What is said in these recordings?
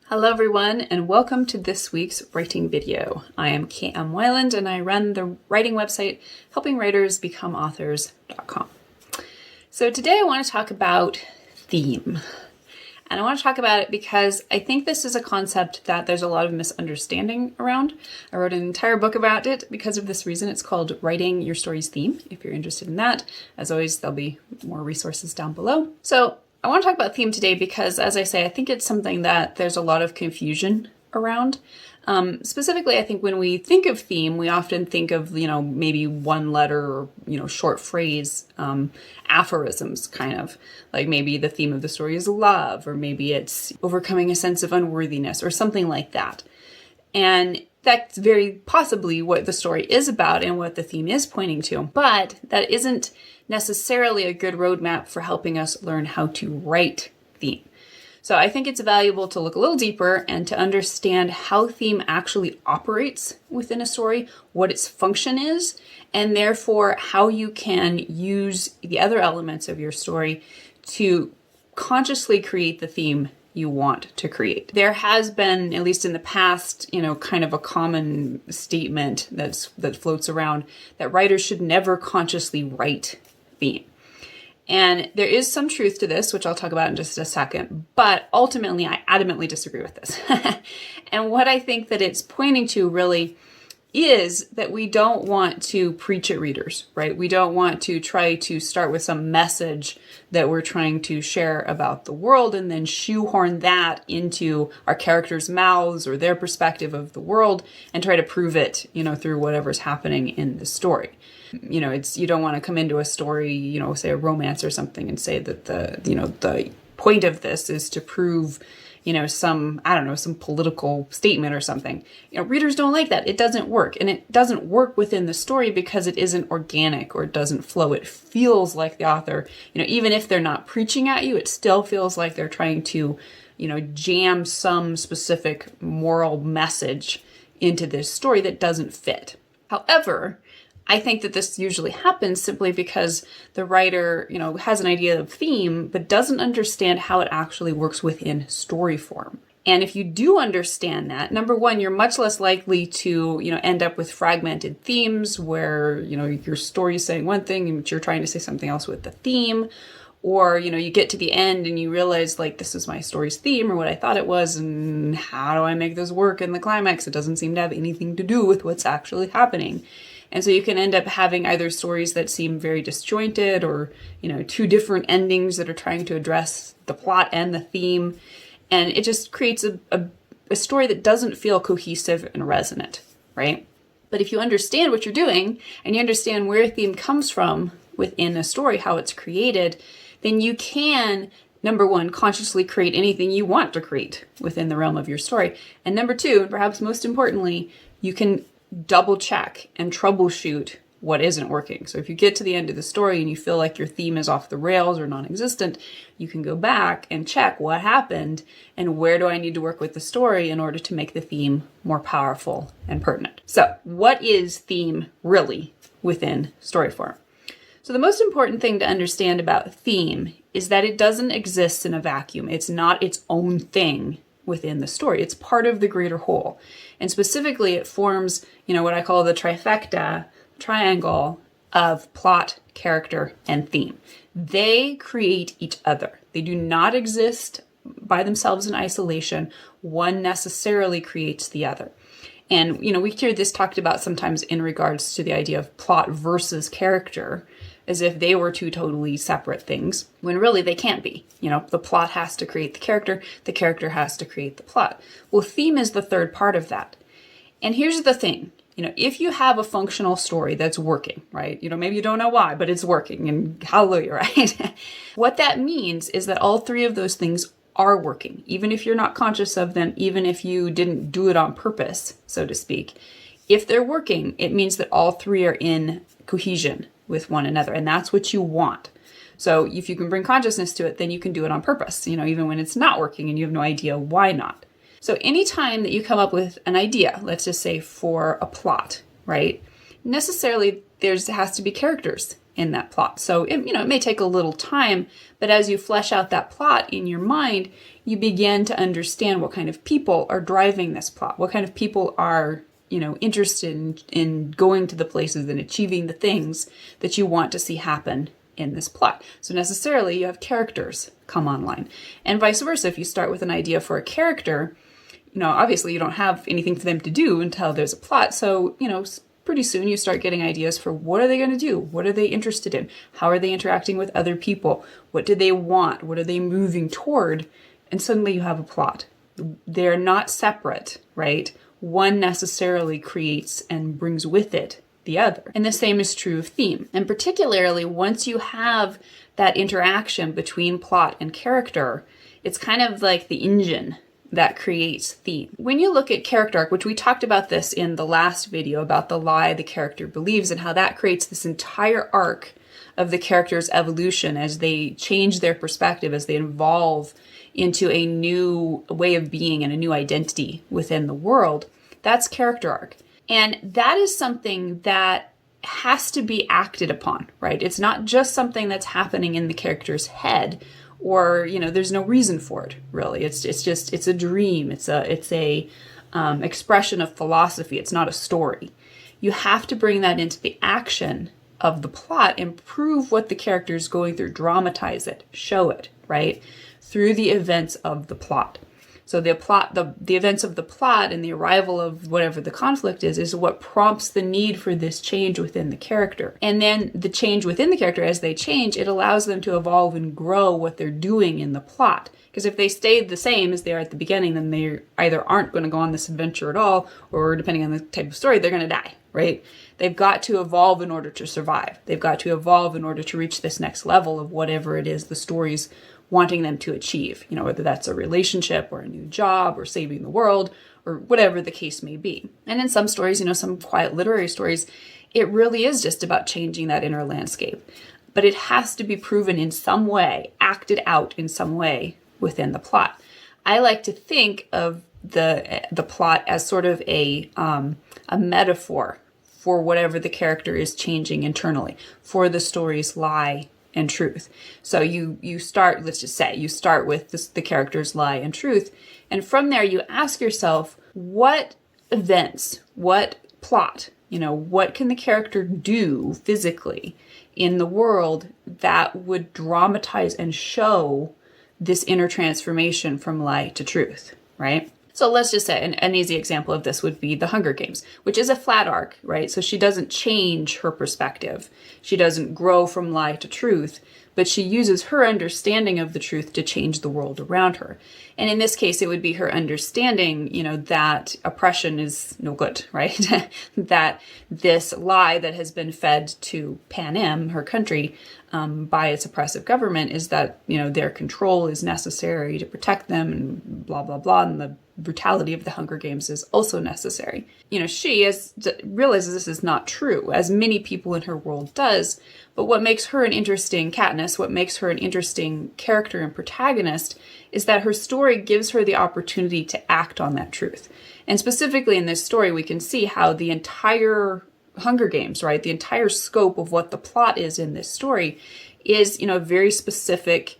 Hello everyone, and welcome to this week's writing video. I am KM Weiland, and I run the writing website helpingwritersbecomeauthors.com. So today I want to talk about theme. And I want to talk about it because I think this is a concept that there's a lot of misunderstanding around. I wrote an entire book about it because of this reason. It's called Writing Your Story's Theme, if you're interested in that. As always, there'll be more resources down below. So I want to talk about theme today because, as I say, I think it's something that there's a lot of confusion around. Specifically, I think when we think of theme, we often think of, maybe one letter or, short phrase, aphorisms, kind of. Like maybe the theme of the story is love, or maybe it's overcoming a sense of unworthiness or something like that. And that's very possibly what the story is about and what the theme is pointing to. But that isn't necessarily a good roadmap for helping us learn how to write theme. So I think it's valuable to look a little deeper and to understand how theme actually operates within a story, what its function is, and therefore how you can use the other elements of your story to consciously create the theme you want to create. There has been, at least in the past, kind of a common statement that floats around that writers should never consciously write theme. And there is some truth to this, which I'll talk about in just a second, but ultimately I adamantly disagree with this. And what I think that it's pointing to really is that we don't want to preach at readers, right? We don't want to try to start with some message that we're trying to share about the world and then shoehorn that into our characters' mouths or their perspective of the world and try to prove it, through whatever's happening in the story. You don't want to come into a story, say a romance or something and say that the point of this is to prove, some political statement or something. Readers don't like that. It doesn't work. And it doesn't work within the story because it isn't organic or it doesn't flow. It feels like the author, even if they're not preaching at you, it still feels like they're trying to, jam some specific moral message into this story that doesn't fit. However, I think that this usually happens simply because the writer, has an idea of theme, but doesn't understand how it actually works within story form. And if you do understand that, number one, you're much less likely to, end up with fragmented themes where, your story's saying one thing and you're trying to say something else with the theme. Or, you get to the end and you realize, this is my story's theme or what I thought it was, and how do I make this work in the climax? It doesn't seem to have anything to do with what's actually happening. And so you can end up having either stories that seem very disjointed or, two different endings that are trying to address the plot and the theme. And it just creates a story that doesn't feel cohesive and resonant, right? But if you understand what you're doing and you understand where theme comes from within a story, how it's created, then you can, number one, consciously create anything you want to create within the realm of your story. And number two, and perhaps most importantly, you can double check and troubleshoot what isn't working. So if you get to the end of the story and you feel like your theme is off the rails or non-existent, you can go back and check what happened and where do I need to work with the story in order to make the theme more powerful and pertinent. So what is theme really within story form? So the most important thing to understand about theme is that it doesn't exist in a vacuum. It's not its own thing within the story. It's part of the greater whole. And specifically, it forms, what I call the trifecta, triangle of plot, character, and theme. They create each other. They do not exist by themselves in isolation. One necessarily creates the other. And, we hear this talked about sometimes in regards to the idea of plot versus character, as if they were two totally separate things, when really they can't be. The plot has to create the character has to create the plot. Well, theme is the third part of that. And here's the thing, if you have a functional story that's working, right? Maybe you don't know why, but it's working, and hallelujah, right? What that means is that all three of those things are working, even if you're not conscious of them, even if you didn't do it on purpose, so to speak. If they're working, it means that all three are in cohesion with one another, and that's what you want. So if you can bring consciousness to it, then you can do it on purpose, even when it's not working and you have no idea why not. So anytime that you come up with an idea, let's just say for a plot, right? Necessarily, there has to be characters in that plot. So it may take a little time, but as you flesh out that plot in your mind, you begin to understand what kind of people are driving this plot, what kind of people are interested in going to the places and achieving the things that you want to see happen in this plot. So necessarily you have characters come online, and vice versa. If you start with an idea for a character, obviously you don't have anything for them to do until there's a plot. So, pretty soon you start getting ideas for what are they going to do? What are they interested in? How are they interacting with other people? What do they want? What are they moving toward? And suddenly you have a plot. They're not separate, right? One necessarily creates and brings with it the other. And the same is true of theme. And particularly once you have that interaction between plot and character, it's kind of like the engine that creates theme. When you look at character arc, which we talked about this in the last video about the lie the character believes and how that creates this entire arc of the character's evolution as they change their perspective, as they evolve into a new way of being and a new identity within the world, that's character arc. And that is something that has to be acted upon, right? It's not just something that's happening in the character's head, or there's no reason for it, really. It's a dream. It's a expression of philosophy. It's not a story. You have to bring that into the action of the plot and prove what the character is going through, dramatize it, show it, right, through the events of the plot. So the events of the plot and the arrival of whatever the conflict is what prompts the need for this change within the character. And then the change within the character, as they change, it allows them to evolve and grow what they're doing in the plot. Because if they stayed the same as they are at the beginning, then they either aren't going to go on this adventure at all, or depending on the type of story, they're going to die, right? They've got to evolve in order to survive. They've got to evolve in order to reach this next level of whatever it is the story's wanting them to achieve, whether that's a relationship or a new job or saving the world or whatever the case may be. And in some stories, some quiet literary stories, it really is just about changing that inner landscape. But it has to be proven in some way, acted out in some way within the plot. I like to think of the plot as sort of a metaphor for whatever the character is changing internally, for the story's lie and truth. So you start, let's just say, you start with the character's lie and truth, and from there you ask yourself, what events, what plot, what can the character do physically in the world that would dramatize and show this inner transformation from lie to truth, right? So let's just say an easy example of this would be the Hunger Games, which is a flat arc, right? So she doesn't change her perspective. She doesn't grow from lie to truth, but she uses her understanding of the truth to change the world around her. And in this case, it would be her understanding, that oppression is no good, right? That this lie that has been fed to Panem, her country, by its oppressive government is that, their control is necessary to protect them and blah, blah, blah. And the brutality of the Hunger Games is also necessary. She realizes this is not true, as many people in her world does. But what makes her an interesting Katniss, what makes her an interesting character and protagonist, is that her story gives her the opportunity to act on that truth. And specifically in this story, we can see how the entire Hunger Games, right, the entire scope of what the plot is in this story is, a very specific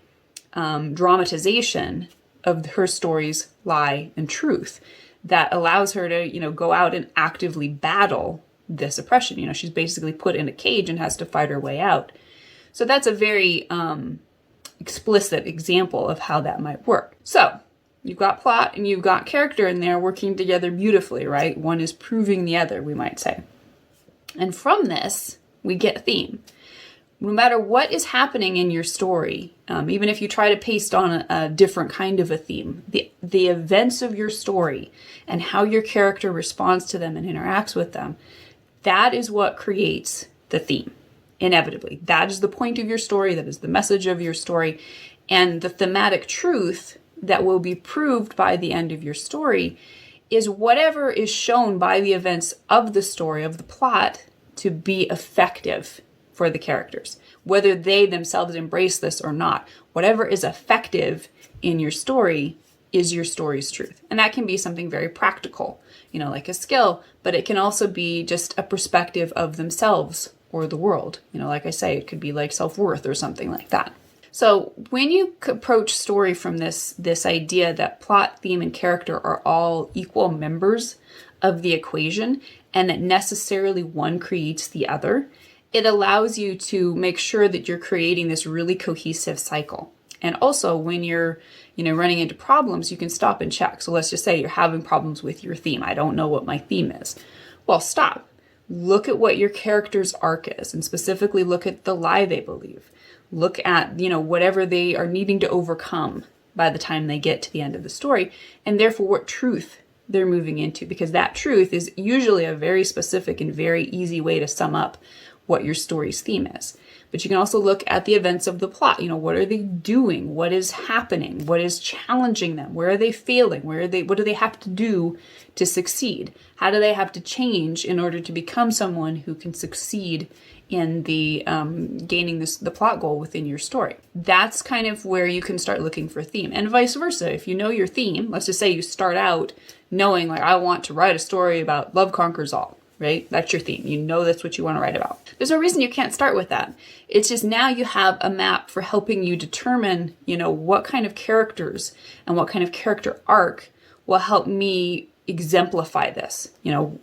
dramatization of her story's lie and truth that allows her to, go out and actively battle this oppression. She's basically put in a cage and has to fight her way out. So that's a very explicit example of how that might work. So you've got plot and you've got character in there working together beautifully, right? One is proving the other, we might say. And from this, we get theme. No matter what is happening in your story, even if you try to paste on a different kind of a theme, the events of your story and how your character responds to them and interacts with them, that is what creates the theme, inevitably. That is the point of your story. That is the message of your story. And the thematic truth that will be proved by the end of your story is whatever is shown by the events of the story, of the plot, to be effective for the characters, whether they themselves embrace this or not. Whatever is effective in your story is your story's truth. And that can be something very practical, like a skill, but it can also be just a perspective of themselves or the world. Like I say, it could be like self-worth or something like that. So when you approach story from this idea that plot, theme, and character are all equal members of the equation and that necessarily one creates the other, it allows you to make sure that you're creating this really cohesive cycle. And also when you're, running into problems, you can stop and check. So let's just say you're having problems with your theme. I don't know what my theme is. Well, stop. Look at what your character's arc is, and specifically look at the lie they believe. Look at, whatever they are needing to overcome by the time they get to the end of the story, and therefore what truth they're moving into, because that truth is usually a very specific and very easy way to sum up what your story's theme is. But you can also look at the events of the plot. What are they doing? What is happening? What is challenging them? Where are they failing? What do they have to do to succeed? How do they have to change in order to become someone who can succeed in the gaining the plot goal within your story? That's kind of where you can start looking for theme, and vice versa. If you know your theme, let's just say you start out knowing, like, I want to write a story about love conquers all. Right? That's your theme. That's what you want to write about. There's no reason you can't start with that. It's just now you have a map for helping you determine, what kind of characters and what kind of character arc will help me exemplify this.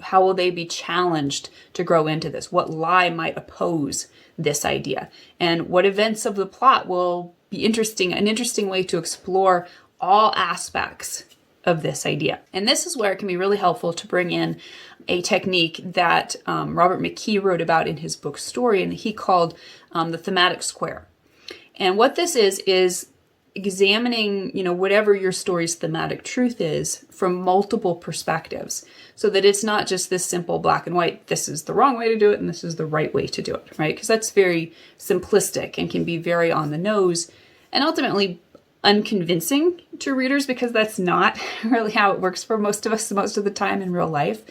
How will they be challenged to grow into this? What lie might oppose this idea? And what events of the plot will be an interesting way to explore all aspects of this idea. And this is where it can be really helpful to bring in a technique that Robert McKee wrote about in his book Story, and he called the thematic square. And what this is examining, whatever your story's thematic truth is from multiple perspectives, so that it's not just this simple black and white, this is the wrong way to do it and this is the right way to do it, right? Because that's very simplistic and can be very on the nose and ultimately unconvincing to readers, because that's not really how it works for most of us most of the time in real life.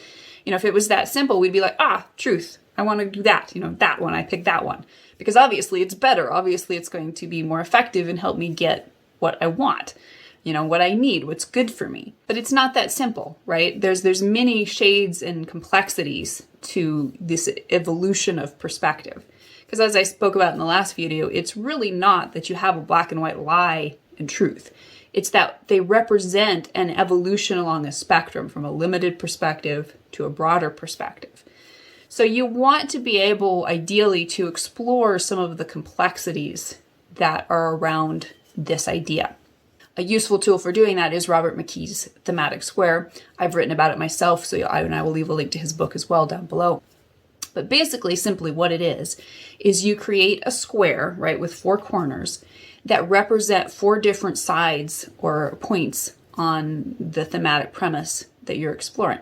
If it was that simple, we'd be like, truth, I want to do that, that one, I picked that one. Because obviously it's better. Obviously it's going to be more effective and help me get what I want, what I need, what's good for me. But it's not that simple, right? There's many shades and complexities to this evolution of perspective. Because as I spoke about in the last video, it's really not that you have a black and white lie and truth. It's that they represent an evolution along a spectrum from a limited perspective to a broader perspective. So you want to be able, ideally, to explore some of the complexities that are around this idea. A useful tool for doing that is Robert McKee's thematic square. I've written about it myself, so I will leave a link to his book as well down below. But basically, simply what it is you create a square, right, with 4 corners that represent 4 different sides or points on the thematic premise that you're exploring.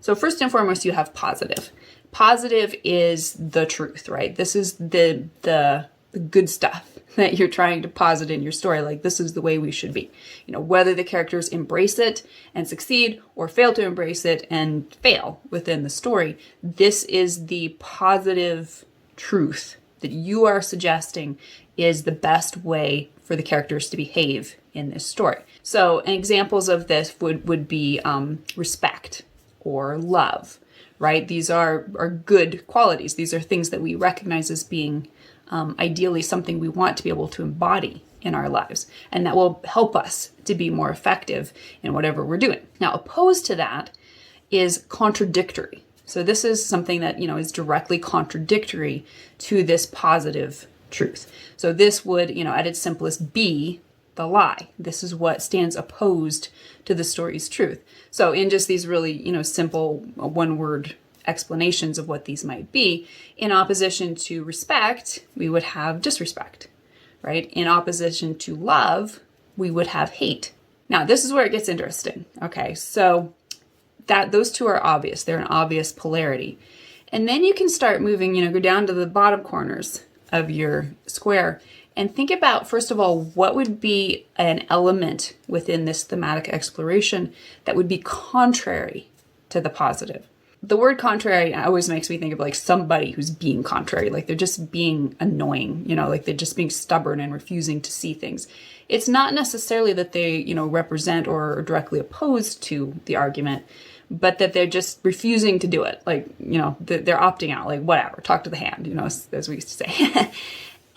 So first and foremost, you have positive. Positive is the truth, right? This is the good stuff that you're trying to posit in your story. Like, this is the way we should be. Whether the characters embrace it and succeed or fail to embrace it and fail within the story, this is the positive truth that you are suggesting is the best way for the characters to behave in this story. So examples of this would be respect or love, right? These are good qualities. These are things that we recognize as being ideally something we want to be able to embody in our lives, and that will help us to be more effective in whatever we're doing. Now, opposed to that is contradictory. So this is something that, is directly contradictory to this positive truth. So this would, at its simplest, be the lie. This is what stands opposed to the story's truth. So in just these really, simple one-word explanations of what these might be, in opposition to respect, we would have disrespect, right? In opposition to love, we would have hate. Now, this is where it gets interesting. Okay, so that those two are obvious. They're an obvious polarity. And then you can start moving, go down to the bottom corners of your square and think about, first of all, what would be an element within this thematic exploration that would be contrary to the positive. The word contrary always makes me think of like somebody who's being contrary, like they're just being annoying, like they're just being stubborn and refusing to see things. It's not necessarily that they, represent or are directly opposed to the argument, but that they're just refusing to do it. Like, they're opting out, like, whatever, talk to the hand, as we used to say.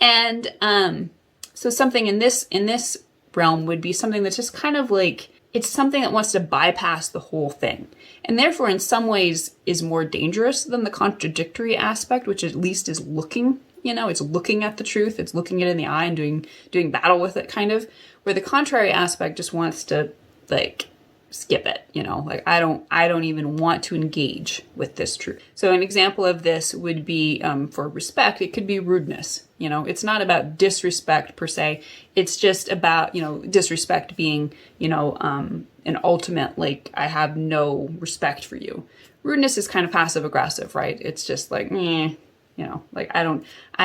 And so something in this realm would be something that's just kind of like, it's something that wants to bypass the whole thing. And therefore, in some ways, is more dangerous than the contradictory aspect, which at least is looking, it's looking at the truth. It's looking it in the eye and doing battle with it, kind of. Where the contrary aspect just wants to, like, skip it, like, I don't even want to engage with this truth. So an example of this would be, for respect, it could be rudeness. It's not about disrespect per se. It's just about, disrespect being, an ultimate, like, I have no respect for you. Rudeness is kind of passive aggressive, right? It's just like, like, I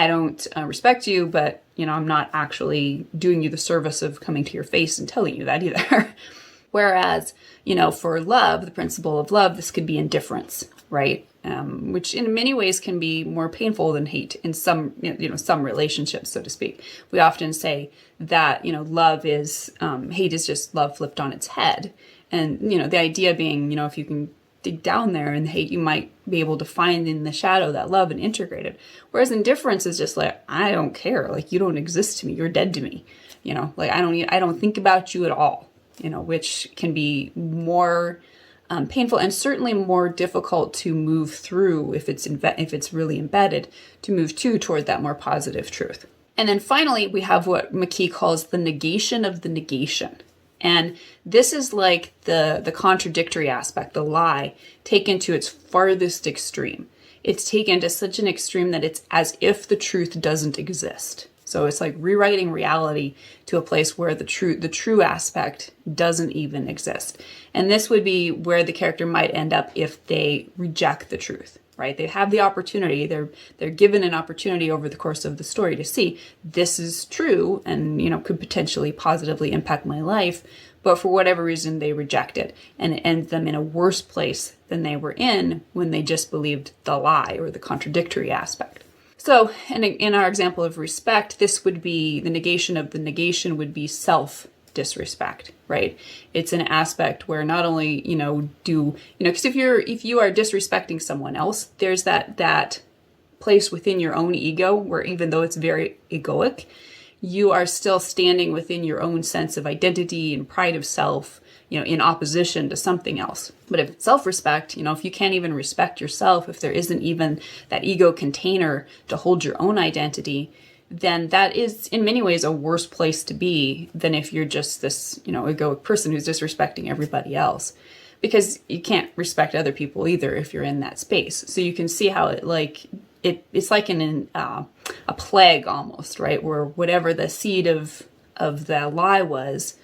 don't respect you, but, I'm not actually doing you the service of coming to your face and telling you that either. Whereas, for love, the principle of love, this could be indifference, right? Which in many ways can be more painful than hate in some, some relationships, so to speak. We often say that, love is, hate is just love flipped on its head. And, the idea being, if you can dig down there in the hate, you might be able to find in the shadow that love and integrate it. Whereas indifference is just like, I don't care. Like, you don't exist to me. You're dead to me. Like, I don't think about you at all. Which can be more painful and certainly more difficult to move through if it's really embedded, to move toward that more positive truth. And then finally, we have what McKee calls the negation of the negation. And this is like the contradictory aspect, the lie, taken to its farthest extreme. It's taken to such an extreme that it's as if the truth doesn't exist. So it's like rewriting reality to a place where the true aspect doesn't even exist. And this would be where the character might end up if they reject the truth, right? They have the opportunity, they're given an opportunity over the course of the story to see this is true and, could potentially positively impact my life. But for whatever reason, they reject it, and it ends them in a worse place than they were in when they just believed the lie or the contradictory aspect. So, in our example of respect, this would be the negation of the negation would be self-disrespect, right? It's an aspect where not only, because if you are disrespecting someone else, there's that place within your own ego where even though it's very egoic, you are still standing within your own sense of identity and pride of self, in opposition to something else. But if self-respect, if you can't even respect yourself, if there isn't even that ego container to hold your own identity, then that is in many ways a worse place to be than if you're just this, egoic person who's disrespecting everybody else. Because you can't respect other people either if you're in that space. So you can see how it's like in a plague almost, right? Where whatever the seed of the lie was,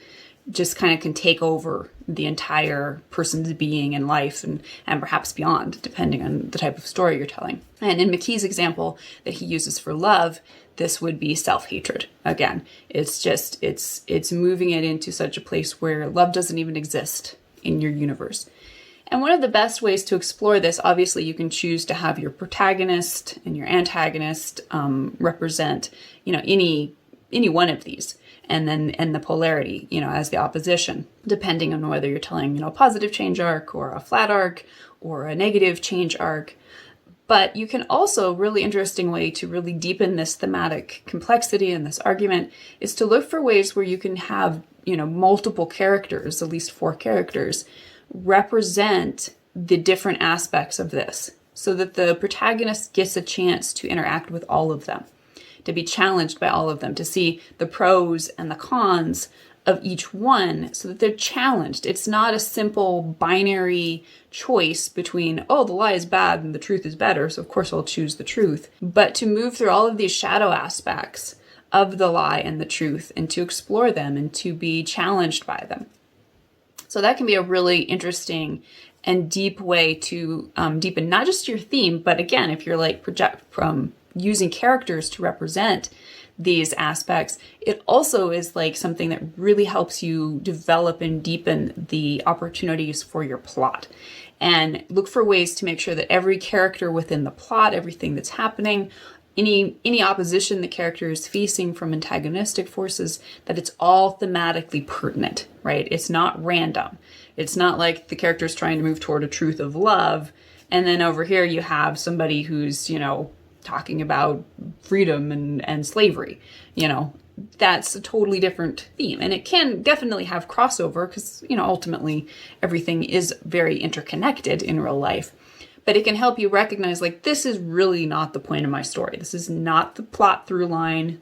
just kind of can take over the entire person's being and life and perhaps beyond, depending on the type of story you're telling. And in McKee's example that he uses for love, this would be self-hatred. Again, it's moving it into such a place where love doesn't even exist in your universe. And one of the best ways to explore this, obviously you can choose to have your protagonist and your antagonist represent, any one of these. And the polarity, as the opposition, depending on whether you're telling, a positive change arc or a flat arc or a negative change arc. But you can also, really interesting way to really deepen this thematic complexity in this argument is to look for ways where you can have, multiple characters, at least 4 characters, represent the different aspects of this so that the protagonist gets a chance to interact with all of them, to be challenged by all of them, to see the pros and the cons of each one so that they're challenged. It's not a simple binary choice between, the lie is bad and the truth is better, so of course I'll choose the truth. But to move through all of these shadow aspects of the lie and the truth and to explore them and to be challenged by them. So that can be a really interesting and deep way to deepen not just your theme, but again, if you're like using characters to represent these aspects, it also is like something that really helps you develop and deepen the opportunities for your plot. And look for ways to make sure that every character within the plot, everything that's happening, any opposition the character is facing from antagonistic forces, that it's all thematically pertinent, right? It's not random. It's not like the character's trying to move toward a truth of love, and then over here you have somebody who's, talking about freedom and slavery. That's a totally different theme. And it can definitely have crossover because, ultimately everything is very interconnected in real life. But it can help you recognize, like, this is really not the point of my story. This is not the plot through line.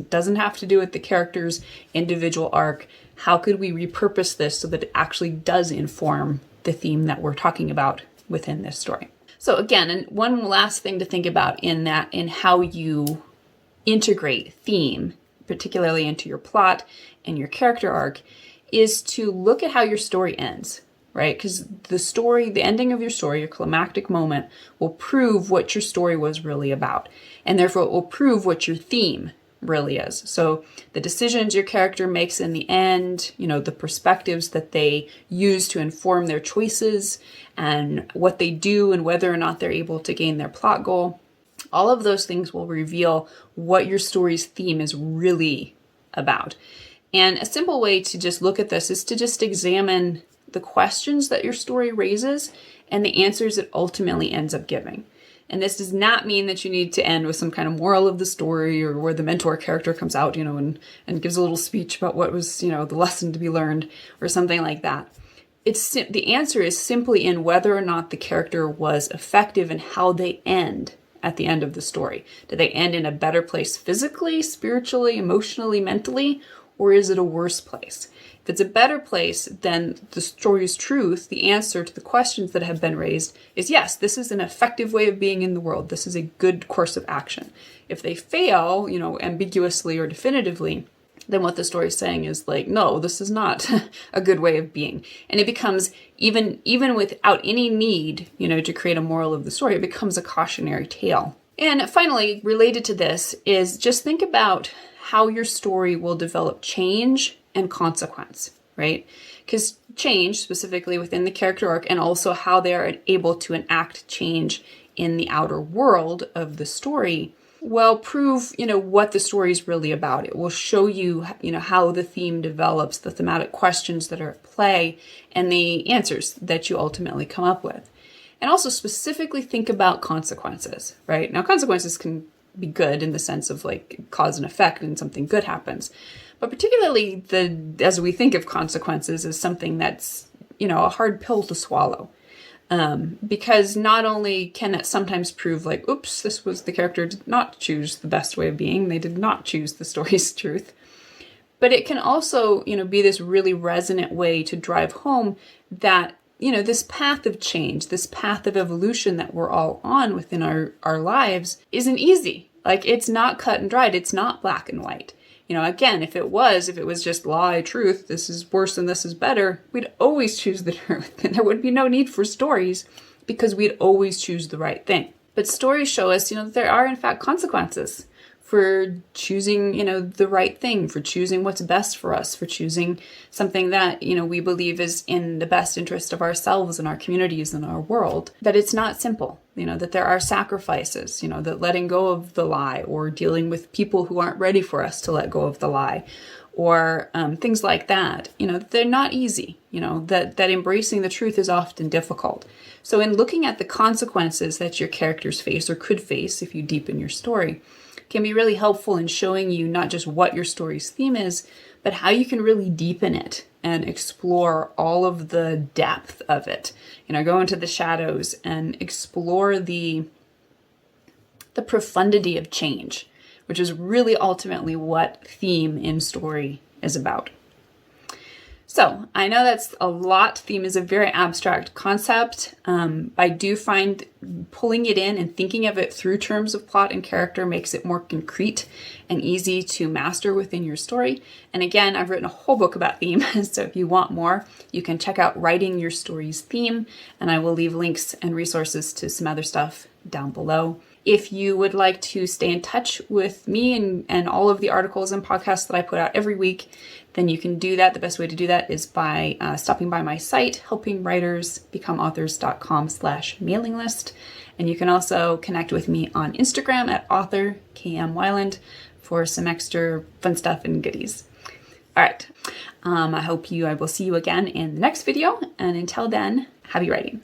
Doesn't have to do with the character's individual arc. How could we repurpose this so that it actually does inform the theme that we're talking about within this story? So again, and one last thing to think about in how you integrate theme, particularly into your plot and your character arc, is to look at how your story ends. Right? Because the ending of your story, your climactic moment, will prove what your story was really about. And therefore it will prove what your theme really is. So the decisions your character makes in the end, the perspectives that they use to inform their choices and what they do and whether or not they're able to gain their plot goal, all of those things will reveal what your story's theme is really about. And a simple way to just look at this is to just examine the questions that your story raises and the answers it ultimately ends up giving. And this does not mean that you need to end with some kind of moral of the story or where the mentor character comes out, and gives a little speech about what was, the lesson to be learned or something like that. The answer is simply in whether or not the character was effective in how they end at the end of the story. Do they end in a better place physically, spiritually, emotionally, mentally, or is it a worse place? If it's a better place, then the story's truth, the answer to the questions that have been raised is yes, this is an effective way of being in the world. This is a good course of action. If they fail, ambiguously or definitively, then what the story is saying is like, no, this is not a good way of being. And it becomes, even without any need, to create a moral of the story, it becomes a cautionary tale. And finally, related to this is just think about how your story will develop change and consequence, right? Because change, specifically within the character arc, and also how they are able to enact change in the outer world of the story, will prove, what the story is really about. It will show you, how the theme develops, the thematic questions that are at play, and the answers that you ultimately come up with. And also specifically think about consequences, right? Now, consequences can be good in the sense of like cause and effect and something good happens. But particularly as we think of consequences as something that's, a hard pill to swallow. Because not only can it sometimes prove like, oops, the character did not choose the best way of being. They did not choose the story's truth. But it can also, be this really resonant way to drive home that, this path of change, this path of evolution that we're all on within our lives isn't easy. Like, it's not cut and dried. It's not black and white. Again, if it was just lie, truth, this is worse and this is better, we'd always choose the truth. And there would be no need for stories because we'd always choose the right thing. But stories show us, that there are in fact consequences for choosing, the right thing, for choosing what's best for us, for choosing something that, we believe is in the best interest of ourselves and our communities and our world. That it's not simple, that there are sacrifices, that letting go of the lie or dealing with people who aren't ready for us to let go of the lie or things like that, they're not easy, that embracing the truth is often difficult. So in looking at the consequences that your characters face or could face if you deepen your story, can be really helpful in showing you not just what your story's theme is, but how you can really deepen it and explore all of the depth of it. Go into the shadows and explore the profundity of change, which is really ultimately what theme in story is about. So I know that's a lot. Theme is a very abstract concept. I do find pulling it in and thinking of it through terms of plot and character makes it more concrete and easy to master within your story. And again, I've written a whole book about theme. So if you want more, you can check out Writing Your Story's Theme, and I will leave links and resources to some other stuff down below. If you would like to stay in touch with me and all of the articles and podcasts that I put out every week, then you can do that. The best way to do that is by stopping by my site, helpingwritersbecomeauthors.com/mailing list. And you can also connect with me on Instagram at author KM Weiland for some extra fun stuff and goodies. All right. I will see you again in the next video. And until then, happy writing.